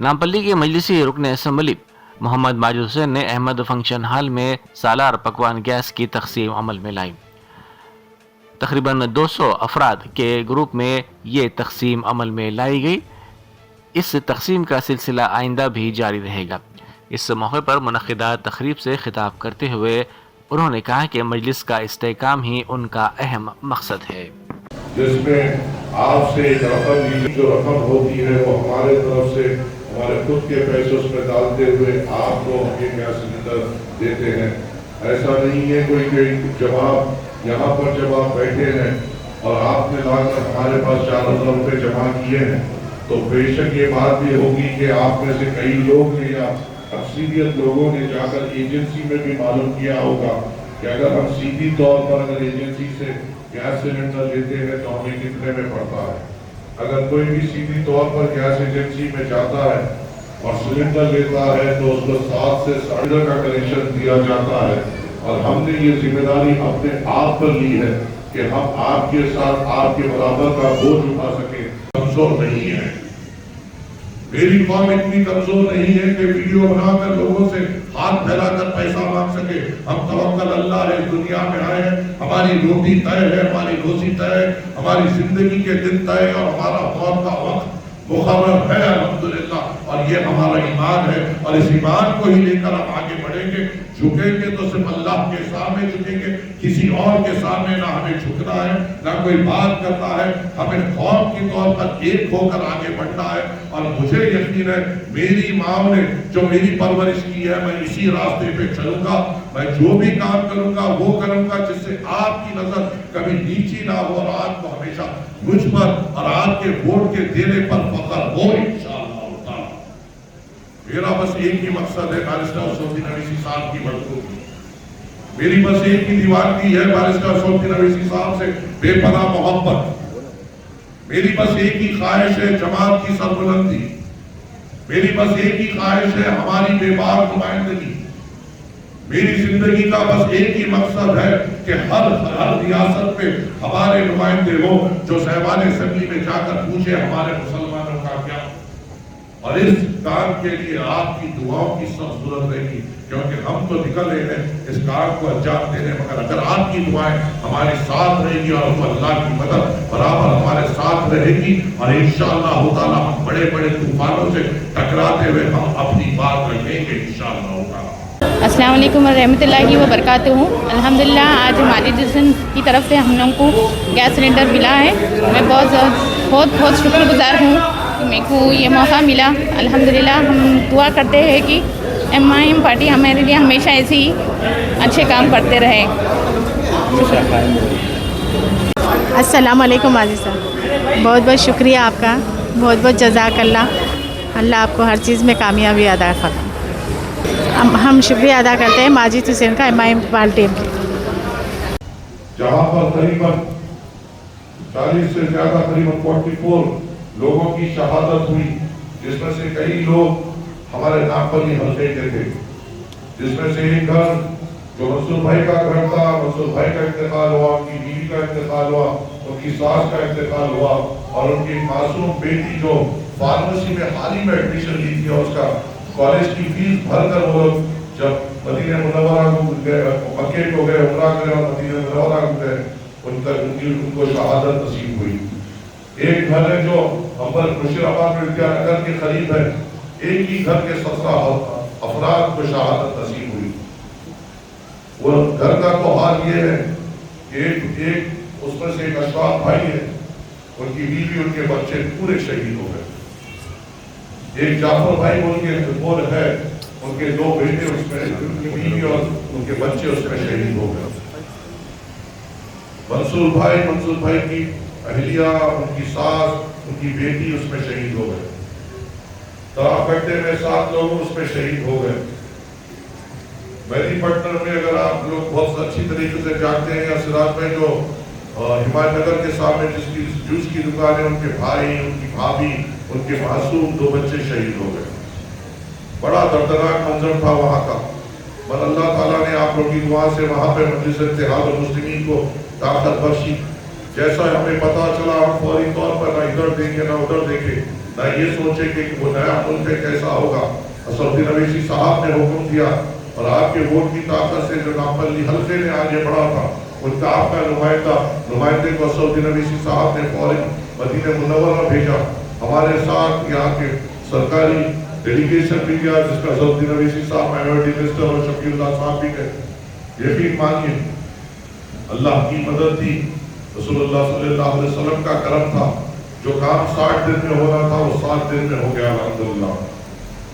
नामपल्ली के मजलिसी रुकन असम्बली मोहम्मद माजिद हुसैन ने अहमद फंक्शन हॉल में सालार पकवान गैस की तकसीम अमल में लाई। तकरीबन 200 अफराद के ग्रुप में ये तकसीम अमल में लाई गई। इस तकसीम का सिलसिला आइंदा भी जारी रहेगा। इस मौके पर मुनक़िदा तकरीब से खिताब करते हुए उन्होंने कहा कि मजलिस का इस्तेहकाम ही उनका अहम मकसद है, जिसमें आपसे एक रकम, जो रकम होती है वो हमारे तरफ से हमारे खुद के पैसे उसमें डालते हुए आपको ये गैस सिलेंडर देते हैं। ऐसा नहीं है कोई जवाब यहाँ पर जब आप बैठे हैं और आपने लाकर हमारे पास 4,000 रुपये जमा किए हैं तो बेशक ये बात भी होगी कि आप में से कई लोग ने या अक्सरियत लोगों ने जाकर एजेंसी में भी मालूम किया होगा कि अगर हम सीधी तौर पर अगर एजेंसी से गैस सिलेंडर लेते हैं तो हमें कितने में पड़ता है। अगर कोई भी सीधी तौर पर गैस एजेंसी में जाता है और सिलेंडर लेता है तो उसको 7 से 8.5 का कनेक्शन दिया जाता है और हमने ये जिम्मेदारी अपने आप पर ली है कि हम आपके साथ आपके बराबर का बोझ उठा सके। कमजोर नहीं है, मेरी कौम इतनी कमजोर नहीं है कि वीडियो बनाकर लोगों से हाथ फैलाकर पैसा मांग सके। हम तवक्कल अल्लाह है, इस दुनिया में आए हैं, हमारी रोटी तय है, हमारी रोजी तय है, हमारी जिंदगी के दिन तय और हमारा मौत का वक्त मुकर्रर है अल्हम्दुलिल्लाह। और ये हमारा ईमान है और इस ईमान को ही लेकर हम आगे बढ़ेंगे। झुकेंगे तो सिर्फ अल्लाह के सामने झुकेंगे, किसी और के सामने ना हमें झुकना है ना कोई बात करना है। हमें कौम के तौर पर एक होकर आगे बढ़ना है और मुझे यकीन है मेरी माँ ने जो मेरी परवरिश की है मैं इसी रास्ते पे चलूंगा। मैं जो भी काम करूंगा वो करूंगा जिससे आपकी नजर कभी नीची ना हो और आपको हमेशा मुझ पर और आपके वोट के देने पर फख्र हो इंशाअल्लाह। मेरा बस एक ही मकसद है बैरिस्टर सऊदी अवीसी साहब की मजबूती। मेरी बस एक ही दीवानगी है बैरिस्टर सऊदी अवीसी साहब से बेपनाह मोहब्बत। मेरी बस एक ही ख्वाहिश है जमात की सरबुलंदी। मेरी बस एक ही ख्वाहिश है हमारी बेबाक नुमाइंदगी। मेरी जिंदगी का बस एक ही मकसद है कि हर रियासत पे हमारे नुमाइंदे हो जो साहिबान असेंबली में जाकर पूछे हमारे मुसलमानों का क्या। और इस काम के लिए आपकी दुआओं की सब जरूरत रहेगी क्योंकि हम तो निकले हैं इस काम को अंजाम देने, मगर अगर आपकी दुआएं हमारे साथ रहेगी और अल्लाह की मदद बराबर हमारे साथ रहेगी और इंशाअल्लाह ताला हम बड़े बड़े तूफानों से टकराते हुए हम अपनी बात रखेंगे इंशाअल्लाह ताला। अस्सलाम वालेकुम रहमतुल्लाहि व बरकातहू। अल्हम्दुलिल्लाह आज हमारी डिवीज़न की तरफ से हम लोगों को गैस सिलेंडर मिला है। मैं बहुत शुक्रगुजार हूँ कि मेरे को ये मौका मिला। अल्हम्दुलिल्लाह हम दुआ करते हैं कि MIM पार्टी हमारे लिए हमेशा ऐसे ही अच्छे काम करते रहे। अस्सलाम वालेकुम आज़िज़ साहब, बहुत बहुत शुक्रिया आपका, बहुत बहुत जज़ाकल्लाह। अल्लाह आपको हर चीज़ में कामयाबी अदा फरमाए। हम शुक्रिया अदा करते हैं माजिद हुसैन का MIM पार्टी के। जहाँ पर करीबन 40 से ज्यादा करीबन 44 लोगों की शहादत हुई, जिसमें से कई लोग हमारे नामपल्ली हल्के के थे, जिसमें से एक घर जो मंसूर भाई का घर था, मंसूर भाई का इंतकाल हुआ, उनकी बीवी का इंतकाल हुआ, उनकी सास का इंतकाल हुआ और उनकी मासूम बेटी जो फार्मेसी में हाल ही में एडमिशन ली थी और उसका कॉलेज की फीस भरकर वो लोग जब मदीना मुनव्वरा को गए, मक्के को गए, उमरा करे और मदीना मुनव्वरा को गए, उनको शहादत नसीब हुई। एक घर है जो अंबर मुशीराबाद विद्यानगर के करीब है, एक ही घर के 17 अफराद को शहादत नसीब हुई। वो घर का तो हाल ये है कि एक उसमें से एक अशफाक भाई है, उनकी बीवी उनके बच्चे पूरे शहीद हो गए। एक जाफर भाई उनके बोल है, उनके 2 बेटे उसमें, उनकी बीवी और उनके बच्चे उसमें शहीद हो गए। मंसूर भाई की अहलिया, उनकी सास, उनकी बेटी उसमें शहीद हो गए। तराफगड्डे में 7 लोग उसमें शहीद हो गए। मेदीपट्टनम में अगर आप लोग बहुत अच्छी तरीके से जानते हैं, या सिराज में जो हिमायतनगर के सामने जिसकी जूस की दुकान है, उनके भाई, उनकी भाभी, उनके मासूम 2 बच्चे शहीद हो गए। बड़ा दर्दनाक मंजर था वहाँ का, पर अल्लाह ताला ने आप लोगों की दुआ से वहाँ पे मजलिस इत्तेहाद मुस्लिमीन को ताकत बख्शी। जैसा हमें पता चला हम फौरी तौर पर ना इधर देखे ना उधर देखे, न ये सोचे कि वो नया मुल्क है कैसा होगा। असदुद्दीन अवैसी साहब ने हुक्म दिया और आपके वोट की ताकत से जो नापल्ली हल्के ने आगे बढ़ा था, उनका आपका नुमाइंदे को असदुद्दीन अवैसी साहब ने फौरन मदीना मुनव्वरा भेजा। हमारे साथ यहाँ के सरकारी डेलीगेशन भी गया, जिसका असदुद्दीन अवैसी साहब माइनॉरिटी मिनिस्टर और शफीउल्लाह साहब भी गए। यकीन मानिए अल्लाह की मदद थी, रसूलुल्लाह सल्लल्लाहु अलैहि वसल्लम का करम था। जो काम 60 दिन में होना था वो 7 दिन में हो गया अल्हम्दुलिल्लाह।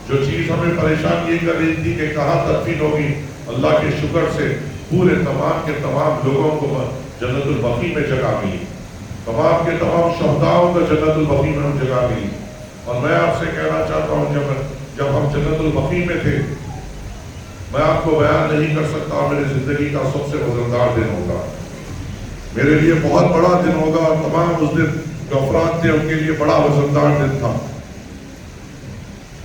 जो चीज हमें परेशान ये कर रही थी कि कहाँ तदफीन होगी, अल्लाह के शुक्र से पूरे तमाम के तमाम लोगों को जन्नतुल बकी में जगह मिली, तमाम के तमाम शहदाओं को जन्नतुल बकी में जगह मिली। और मैं आपसे कहना चाहता हूँ जब हम जन्नतुल बकी में थे, मैं आपको बयान नहीं कर सकता, मेरी जिंदगी का सबसे वजनदार दिन होगा, मेरे लिए बहुत बड़ा दिन होगा। तमाम उस दिन जो अफराद थे उनके लिए बड़ा वजनदार दिन था।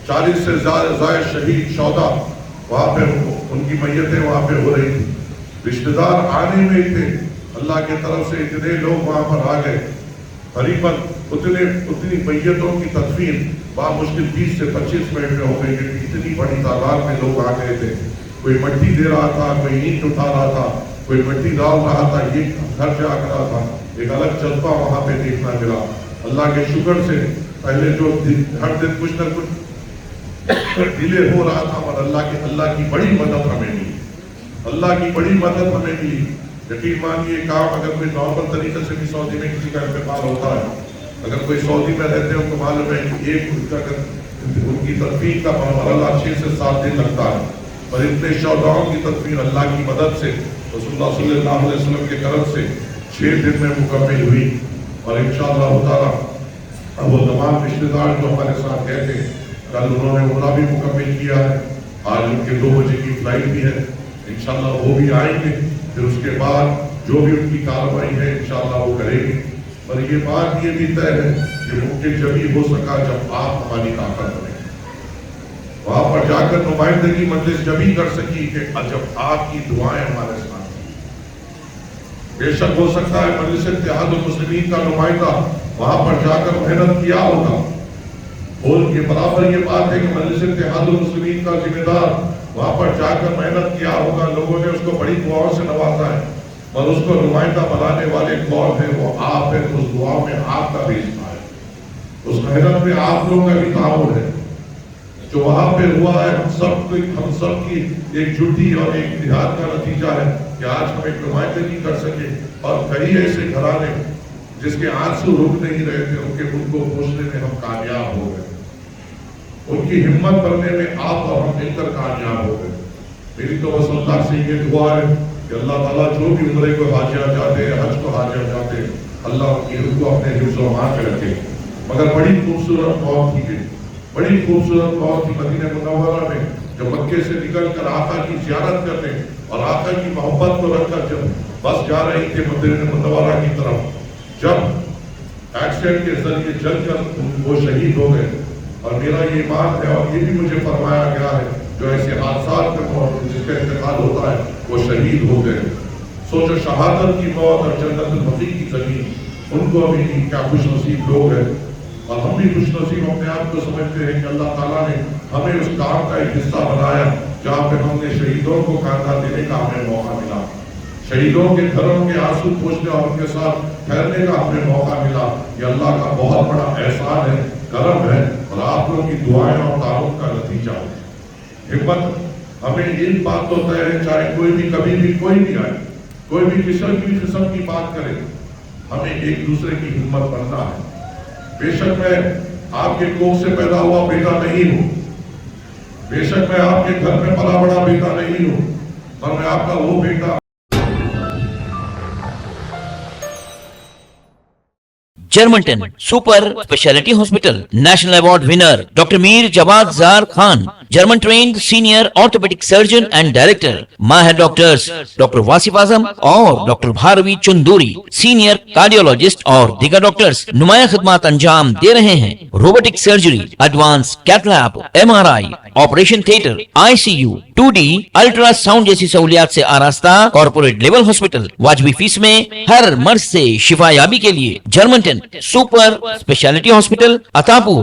40 से ज्यादा शहीद शौदा वहाँ पे उनकी मैयतें वहाँ पे हो रही थी, रिश्तेदार आने में थे, अल्लाह की तरफ से इतने लोग वहाँ पर आ गए। करीबन उतनी मैयतों की तदफीन बामुश्किल 20 से 25 मिनट में हो गई, क्योंकि इतनी बड़ी तादाद में लोग आ गए थे। कोई मिट्टी दे रहा था, कोई ईंट उठा रहा था, कोई मिट्टी डाल रहा था, ये घर से आ रहा था। एक अलग जज्बा वहाँ पे देखना मिला। अल्लाह के शुक्र से पहले जो हर दिन कुछ न कुछ डिले हो रहा था, और अल्लाह की बड़ी मदद हमें मिली, अल्लाह की बड़ी मदद हमें मिली। यकीन मानिए काम अगर कोई नॉर्मल तरीके से भी सऊदी में किसी का इंतकाल होता है, अगर कोई सऊदी में रहते हो तो मालूम है कि एक उनकी तदफीन का मरहला 6 से 7 दिन लगता है, और इतने शौदाओं की तदफीन अल्लाह की मदद से रसूलुल्लाह सल्लल्लाहु अलैहि वसल्लम के करम से 6 दिन में मुकम्मल हुई। और इंशाअल्लाह ताला अब वो तमाम रिश्तेदार जो हमारे साथ गए थे, कल उन्होंने उम्रा भी मुकम्मल किया है, आज उनके 2 बजे की फ्लाइट भी है, इंशाअल्लाह वो भी आएंगे। फिर उसके बाद जो भी उनकी कार्रवाई है इंशाअल्लाह वो करेंगे। और ये बात ये भी तय है कि मुमकिन जब ही हो सका जब आप हमारी ताकत बने, वहां पर जाकर नुमाइंदगी मजलिस जब ही कर सकी कि जब आपकी दुआएं हमारे साथ। बेशक हो सकता है मजलिस इत्तेहादुल मुस्लिमीन का नुमाइंदा वहां पर जाकर मेहनत किया होगा, और ये बराबर ये बात है कि मजलिस इत्तेहादुल मुस्लिमीन का जिम्मेदार वहां पर जाकर मेहनत किया होगा, लोगों ने उसको बड़ी दुआओं से नवाजा है, और उसको नुमाइंदा बनाने वाले कौन है, वो आप है। तो उस दुआ में आपका भी हिस्सा है, उस मेहनत में आप लोगों का भी ताउन है। जो वहां पे हुआ है हम सब की एकजुटी और एक इत्तेहाद का नतीजा है कि आज हम एक नुमाइंदगी कर सके। और कई ऐसे घराने जिसके आंसू रुक नहीं रहे थे, उनको पोषने में हम कामयाब हो गए, उनकी हिम्मत करने में आप और हम मिलकर कामयाब हो गए। मेरी तो बस अल्लाह से ये दुआ है कि अल्लाह ताला जो भी उम्रे को हाजिया जाते हैं, हज को हाजिया जाते हैं, अल्लाह उनको अपने हिफ्ज़ व अमान में रखे। मगर बड़ी खूबसूरत मौत की गई, बड़ी खूबसूरत मौत थी मदीना मुनव्वरा में, जब मक्के से निकल कर आका की ज़ियारत करने और आका की मोहब्बत को रखकर जब बस जा रही थी मदीना मुनव्वरा की तरफ, जब एक्सीडेंट के जरिए जलकर वो शहीद हो गए। और मेरा ये बात है, और ये भी मुझे फरमाया गया है, जो ऐसे हादसात में जिसका इंतकाल होता है वो शहीद हो गए। सोचो शहादत की मौत और जन्नतुल बकी की जमीन, उनको भी क्या खुश नसीब लोग हैं। और हम भी खुश नसीब अपने आप को समझते हैं कि अल्लाह ताला ने हमें उस काम का एक हिस्सा बनाया जहाँ पे हमने शहीदों को खाना देने का हमें मौका मिला, शहीदों के घरों के आंसू पोंछने और उनके साथ ठहरने का हमें मौका मिला। ये अल्लाह का बहुत बड़ा एहसान है, करम है, और आप लोगों की दुआएं और ताउन का नतीजा है। हिम्मत हमें इन बात तो तय है, चाहे कोई भी कभी भी कोई भी आए, कोई भी किसी भी किस्म की बात करे, हमें एक दूसरे की हिम्मत बनना है। बेशक मैं आपके कोख से पैदा हुआ बेटा नहीं हूं, बेशक मैं आपके घर में पला बड़ा बेटा नहीं हूं, पर मैं आपका वो बेटा। Germanten super speciality hospital, national award winner doctor Mir Jawad Jar Khan, German trained senior orthopaedic surgeon and director, माहिर डॉक्टर्स डॉक्टर वासिफ आजम और doctor Bharvi Chanduri, senior cardiologist और दीगर डॉक्टर्स नुमाया खिदमत अंजाम दे रहे हैं। Robotic surgery, advance cath lab, MRI, operation theatre, ICU, 2D ultrasound जैसी सहूलियात से आरास्ता कॉर्पोरेट लेवल हॉस्पिटल, वाजबी फीस में हर मर्ज से शिफायाबी के लिए Germanton super speciality hospital, Attapur.